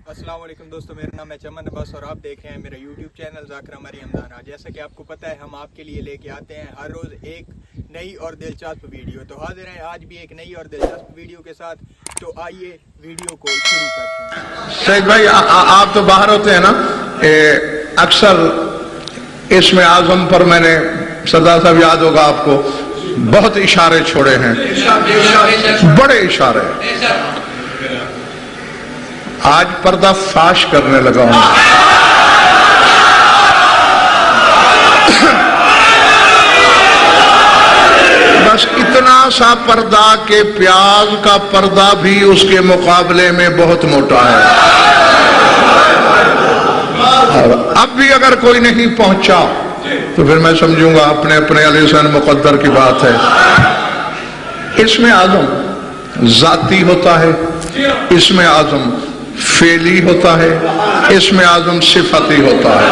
السلام علیکم دوستو، میرا نام ہے چمن عباس اور آپ دیکھ رہے ہیں میرا یوٹیوب چینل ذاکر عمری حمدانہ۔ جیسا کہ آپ کو پتہ ہے ہم آپ کے لیے لے کے آتے ہیں ہر روز ایک نئی اور دلچسپ ویڈیو، تو حاضر ہیں آج بھی ایک نئی اور دلچسپ ویڈیو کے ساتھ۔ تو آئیے ویڈیو کو شروع کرتے ہیں۔ سید بھائی آپ تو باہر ہوتے ہیں نا، اکثر اسم اعظم پر میں نے سردار صاحب یاد ہوگا آپ کو بہت اشارے چھوڑے ہیں، بڑے اشارے۔ آج پردہ فاش کرنے لگا ہوں، بس اتنا سا پردہ کہ پیاز کا پردہ بھی اس کے مقابلے میں بہت موٹا ہے۔ اب بھی اگر کوئی نہیں پہنچا تو پھر میں سمجھوں گا اپنے علیہ السلام مقدر کی بات ہے۔ اسم اعظم ذاتی ہوتا ہے، اسم اعظم فعلی ہوتا ہے، اسم اعظم صفتی ہوتا ہے،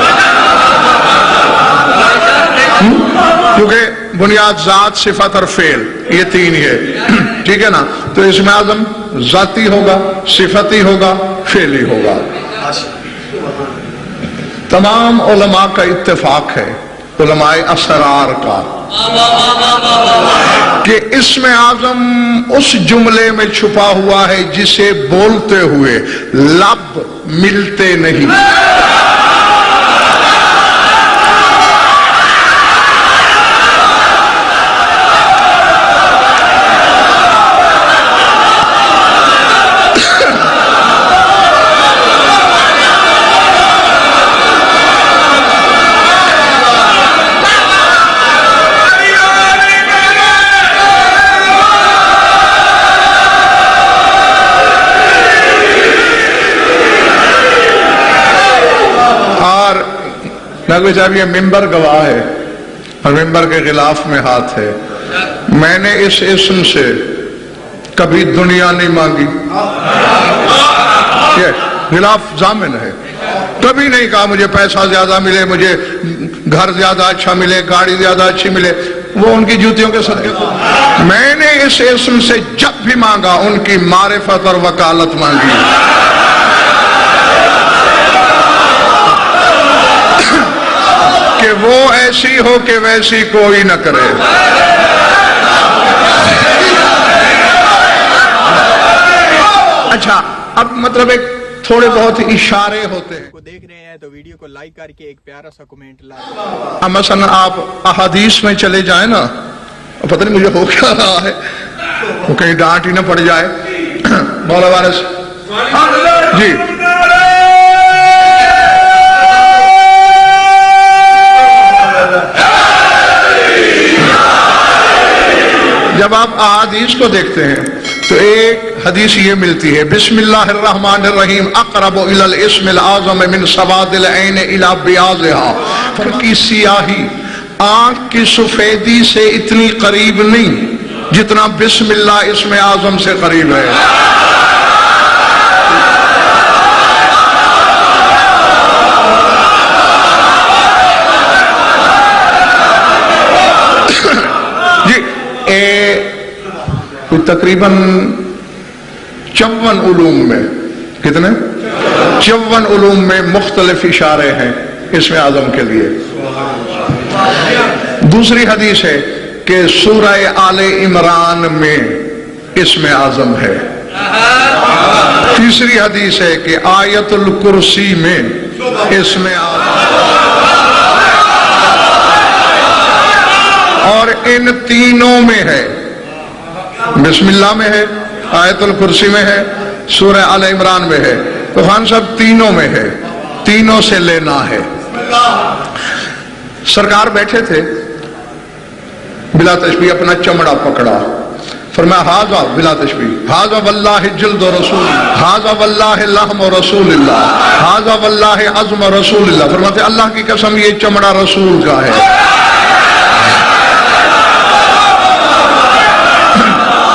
کیونکہ بنیاد ذات، صفت اور فعل یہ تین ہی ہے، ٹھیک ہے نا؟ تو اسم اعظم ذاتی ہوگا، صفتی ہوگا، فعلی ہوگا۔ تمام علماء کا اتفاق ہے، علماء اسرار کا، کہ اسم اعظم اس جملے میں چھپا ہوا ہے جسے بولتے ہوئے لب ملتے نہیں۔ نقوی صاحب یہ ممبر گواہ ہے اور ممبر کے خلاف میں ہاتھ ہے۔ میں نے اس اسم سے کبھی دنیا نہیں مانگی، یہ خلاف ضامن ہے۔ کبھی نہیں کہا مجھے پیسہ زیادہ ملے، مجھے گھر زیادہ اچھا ملے، گاڑی زیادہ اچھی ملے، وہ ان کی جوتیوں کے صدقے۔ میں نے اس اسم سے جب بھی مانگا ان کی معرفت اور وکالت مانگی، کہ وہ ایسی ہو کہ ویسی کوئی نہ کرے۔ اچھا، اب مطلب ایک تھوڑے بہت اشارے ہوتے ہیں کو دیکھ رہے ہیں تو ویڈیو کو لائک کر کے ایک پیارا سا کمنٹ لائیں۔ اب مثلا آپ احادیث میں چلے جائیں نا، پتہ نہیں مجھے ہو کیا رہا ہے، وہ کہیں ڈانٹ ہی نہ پڑ جائے۔ مولا وارث جی، جب آپ احادیث کو دیکھتے ہیں تو ایک حدیث یہ ملتی ہے، بسم اللہ الرحمن الرحیم اقرب الی الاسم الاعظم من سواد العین الی بیاضها۔ کی سیاہی آنکھ کی سفیدی سے اتنی قریب نہیں جتنا بسم اللہ اسم اعظم سے قریب ہے۔ تقریباً 54 علوم میں، کتنے؟ 54 علوم میں مختلف اشارے ہیں اسم اعظم کے لیے۔ دوسری حدیث ہے کہ سورہ آل عمران میں اسم اعظم ہے۔ تیسری حدیث ہے کہ آیت الکرسی میں اسم اعظم، اور ان تینوں میں ہے، بسم اللہ میں ہے، آیت الکرسی میں ہے، سورہ آل عمران میں ہے۔ تو خان صاحب تینوں میں ہے، تینوں سے لینا ہے۔ سرکار بیٹھے تھے، بلا تشبیہ اپنا چمڑا پکڑا، فرمایا ہاذا بلا تشبیہ، ہاذا واللہ جلد رسول، ہاذا واللہ لحم رسول اللہ، ہاذا واللہ عظم رسول اللہ۔ فرماتے اللہ کی قسم یہ چمڑا رسول کا ہے۔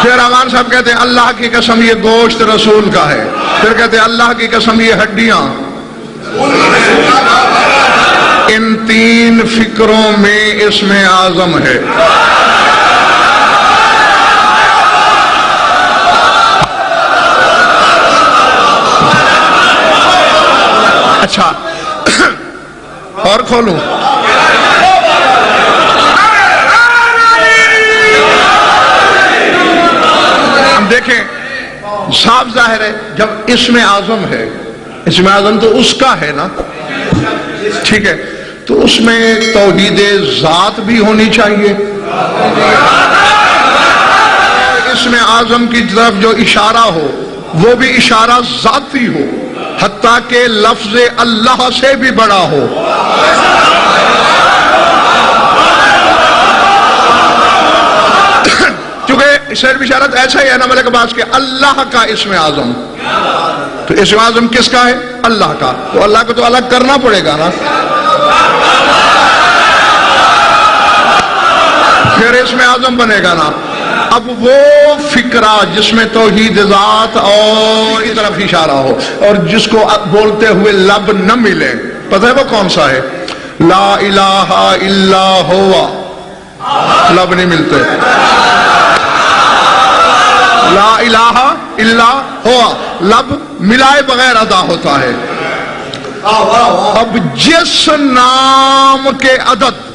پھر امان صاحب کہتے ہیں اللہ کی قسم یہ گوشت رسول کا ہے۔ پھر کہتے ہیں اللہ کی قسم یہ ہڈیاں۔ ان تین فکروں میں اسم اعظم ہے۔ اچھا اور کھولوں؟ ہم دیکھیں صاف ظاہر ہے جب اسم اعظم ہے، اسم اعظم تو اس کا ہے نا، ٹھیک ہے، تو اس میں توحید ذات بھی ہونی چاہیے، اسم اعظم کی طرف جو اشارہ ہو وہ بھی اشارہ ذاتی ہو، حتیٰ کہ لفظ اللہ سے بھی بڑا ہو۔ چونکہ صرف اشارت ایسا ہی ہے نا ملک عباس کہ اللہ کا اسم اعظم، تو اسم اعظم کس کا ہے؟ اللہ کا، تو اللہ کو تو الگ کرنا پڑے گا نا، پھر اسم اعظم بنے گا نا۔ اب وہ فکرہ جس میں توحید ذات اور کی طرف اشارہ ہو اور جس کو بولتے ہوئے لب نہ ملے، پتہ ہے وہ کون سا ہے؟ لا الہ الا ہوا، لب نہیں ملتے، لا الہ الا ہوا لب ملائے بغیر ادا ہوتا ہے۔ اب جس نام کے عدد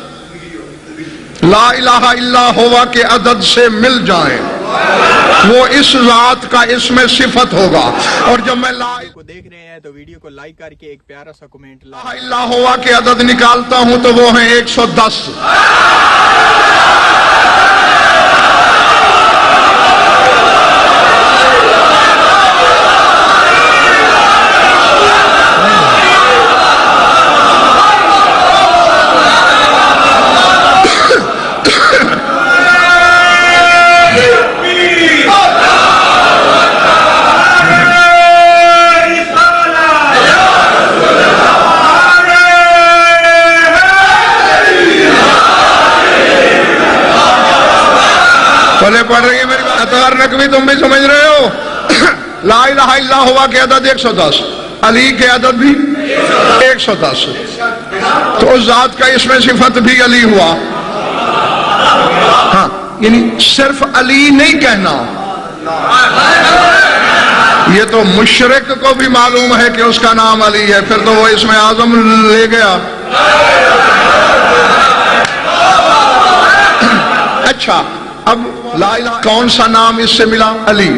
لا الہ الا ہوا کے عدد سے مل جائیں وہ اس ذات کا اسم صفت ہوگا، اور جب میں لا کو دیکھ رہے ہیں تو ویڈیو کو لائک کر کے ایک پیارا سا کمنٹ الہ الا ہوا کے عدد نکالتا ہوں تو وہ ہیں 110۔ پڑھے پڑھ رہی ہے میری بات؟ اطہار نقوی تم بھی سمجھ رہے ہو؟ لا الہ الا ہوا کے عدد 110، علی کے عدد بھی 110، تو اس ذات کا اسم صفت بھی علی ہوا۔ ہاں یعنی صرف علی نہیں کہنا، یہ تو مشرک کو بھی معلوم ہے کہ اس کا نام علی ہے، پھر تو وہ اسم اعظم لے گیا۔ اچھا اب لا الہ کون سا نام اس سے ملا؟ علی،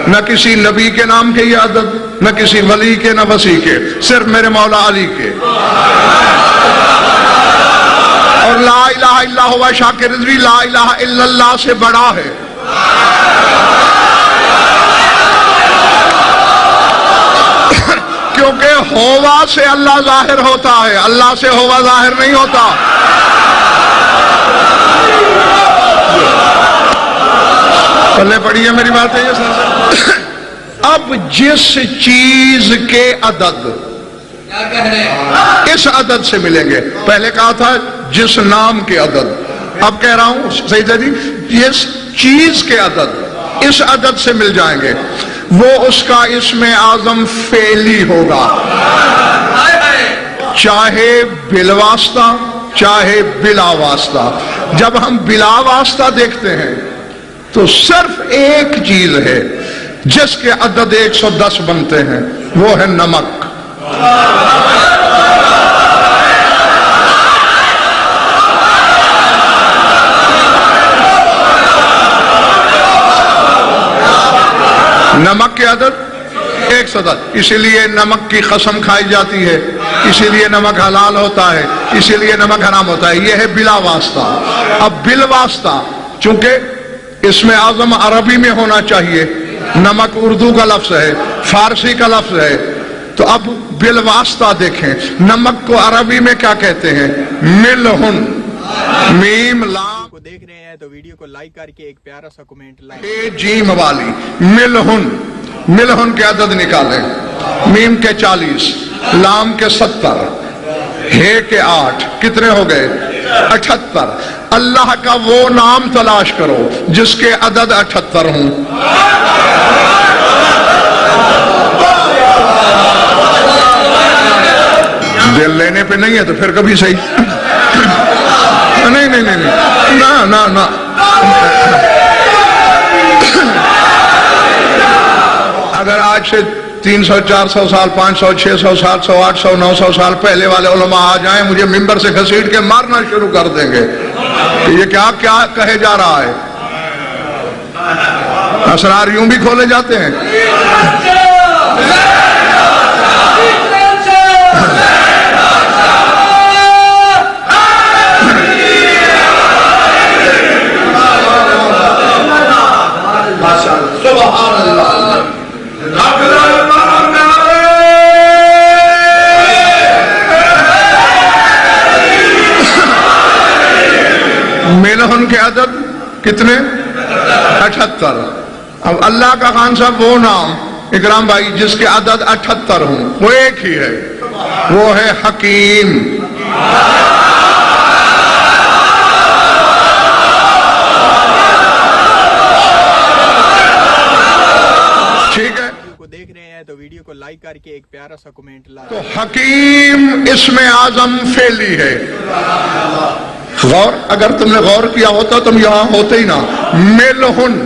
نہ کسی نبی کے نام کے یہ عدد، نہ کسی ولی کے، نہ وسیع کے، صرف میرے مولا علی کے۔ اور لا الہ الا ہوا شاکر رضوی لا الہ الا اللہ سے بڑا ہے۔ کیونکہ ہوا سے اللہ ظاہر ہوتا ہے، اللہ سے ہوا ظاہر نہیں ہوتا۔ پلے پڑی ہے میری بات ہے یہ سر؟ اب جس چیز کے عدد اس عدد سے ملیں گے، پہلے کہا تھا جس نام کے عدد، اب کہہ رہا ہوں صحیح جی جس چیز کے عدد اس عدد سے مل جائیں گے وہ اس کا اسم اعظم فعلی ہوگا، چاہے بالواسطہ چاہے بلا واسطہ۔ جب ہم بلا واسطہ دیکھتے ہیں تو صرف ایک چیز ہے جس کے عدد 110 بنتے ہیں، وہ ہے نمک۔ نمک کے عدد 110، اسی لیے نمک کی قسم کھائی جاتی ہے، اسی لیے نمک حلال ہوتا ہے، اسی لیے نمک حرام ہوتا ہے، یہ ہے بلا واسطہ۔ اب بالواسطہ چونکہ اسم اعظم عربی میں ہونا چاہیے، نمک اردو کا لفظ ہے، فارسی کا لفظ ہے، تو اب بالواسطہ دیکھیں نمک کو عربی میں کیا کہتے ہیں؟ ملہن، میم لام کو دیکھ رہے ہیں تو ویڈیو کو لائک کر کے ایک پیارا سا کمنٹ جیم والی ملہن، ملہن کے عدد نکالیں، میم کے 40، لام کے 70، ہے کے 8، کتنے ہو گئے؟ 78۔ اللہ کا وہ نام تلاش کرو جس کے عدد 78 ہوں۔ دل لینے پہ نہیں ہے تو پھر کبھی صحیح نہیں نہیں نہیں نہ نہ نہ اگر آج سے 300 400 سال 500 600 700 800 900 سال پہلے والے علماء آ جائیں مجھے ممبر سے گھسیٹ کے مارنا شروع کر دیں گے کہ یہ کیا کہے جا رہا ہے. اسرار یوں بھی کھولے جاتے ہیں. ملہن کے عدد کتنے؟ 78. اب اللہ کا خان صاحب وہ نام اکرام بھائی جس کے عدد 78 ہوں وہ ایک ہی ہے, وہ ہے حکیم. ٹھیک ہے, دیکھ رہے ہیں تو ویڈیو کو لائک کر کے ایک پیارا سا کمنٹ لا. تو حکیم اسم اعظم فعلی ہے. غور, اگر تم نے غور کیا ہوتا تم یہاں ہوتے ہی نا. ملہن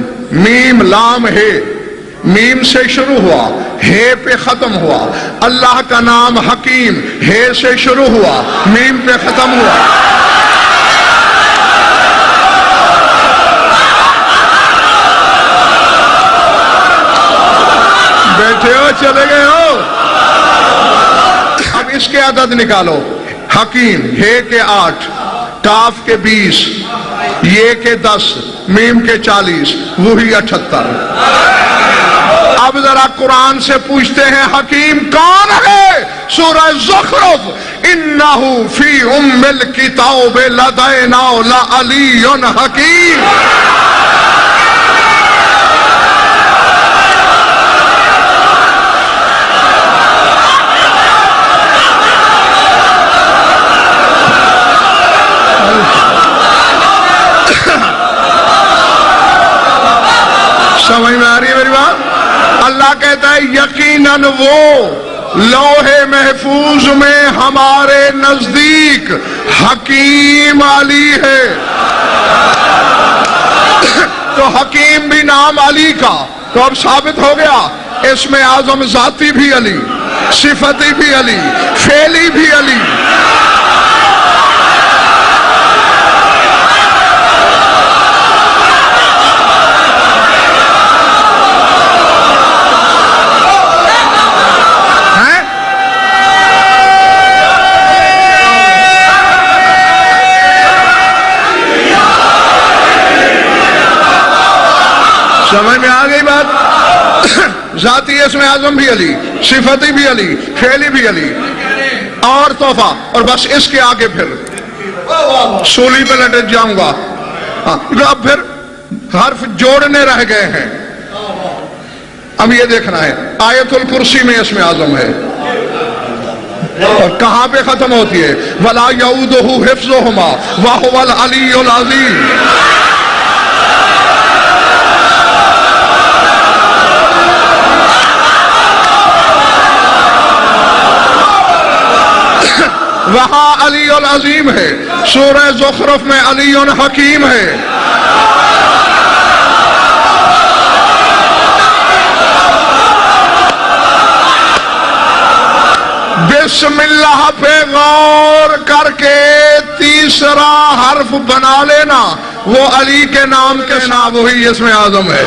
میم لام ہے, میم سے شروع ہوا ہے پہ ختم ہوا. اللہ کا نام حکیم ہے سے شروع ہوا میم پہ ختم ہوا. بیٹھے ہو چلے گئے ہو. اب اس کے عدد نکالو. حکیم ہے کے 8, کاف کے 20, یہ کے 10, میم کے 40, وہی 78. اب ذرا قرآن سے پوچھتے ہیں حکیم کون ہے؟ سورہ زخرف, انہو فی ام الکتاب لدینا لعلی حکیم. سمجھ میں آ رہی ہے میری بات؟ اللہ کہتا ہے یقیناً وہ لوح محفوظ میں ہمارے نزدیک حکیم علی ہے. تو حکیم بھی نام علی کا, تو اب ثابت ہو گیا اسم اعظم ذاتی بھی علی, صفتی بھی علی, فعلی بھی علی. سمجھ میں آ گئی بات؟ ذاتی اسم اعظم بھی علی, صفتی بھی علی, فعلی بھی علی. اور تحفہ, اور بس اس کے آگے پھر سولی پہ لٹک جاؤں گا. اب پھر حرف جوڑنے رہ گئے ہیں. اب یہ دیکھنا ہے آیت الکرسی میں اسم اعظم ہے, اور کہاں پہ ختم ہوتی ہے؟ وَلَا يَعُودُهُ حِفْظُهُمَا وَهُوَ الْعَلِيُّ الْعَظِيمُ. وہاں علی العظیم ہے, سورہ زخرف میں علی حکیم ہے. بسم اللہ پہ غور کر کے تیسرا حرف بنا لینا, وہ علی کے نام کے ساتھ وہی اسم اعظم ہے.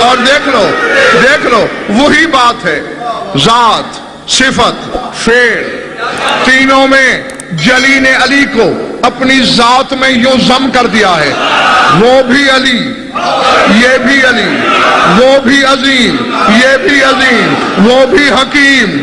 اور دیکھ لو وہی بات ہے, ذات, صفت, فعل, تینوں میں جلی نے علی کو اپنی ذات میں یوں ضم کر دیا ہے. وہ بھی علی, یہ بھی علی, وہ بھی عظیم, یہ بھی عظیم, وہ بھی حکیم.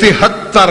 73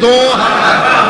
2,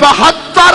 72